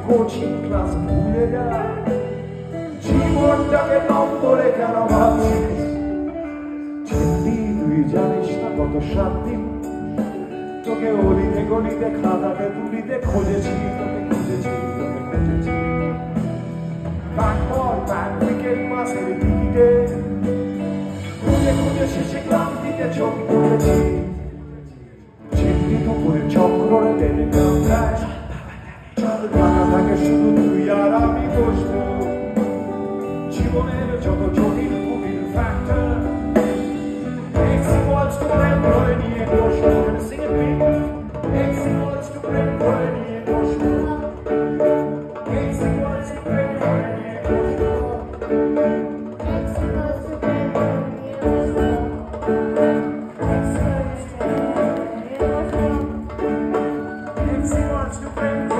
Coaching class ভুলে যা, জীবনটাকে নম্বরে কেন ভাবছিস? চিন্তি তুই জানিস না কত শান্তি, তোকে অলিতে গলিতে খাতাতে তুলিতে খুঁজেছি, তোকে খুঁজেছি, তোকে খুঁজেছি। তারপর ব্যাক উইকেট মাসের টিকিটে খুঁজে খুঁজে শেষে ক্লান্তিতে চোখ তুলেছি। চিন্তি দুপুরে চক্রে টেনে কামড়ায়, ঢাকা থাকে শুধু তুই আর আমি বসবো। জীবনের যত জটিল কুটিল ফ্যাক্টর ধরে নিয়ে বসবো। ধরে নিয়ে বসবো। Wants to bring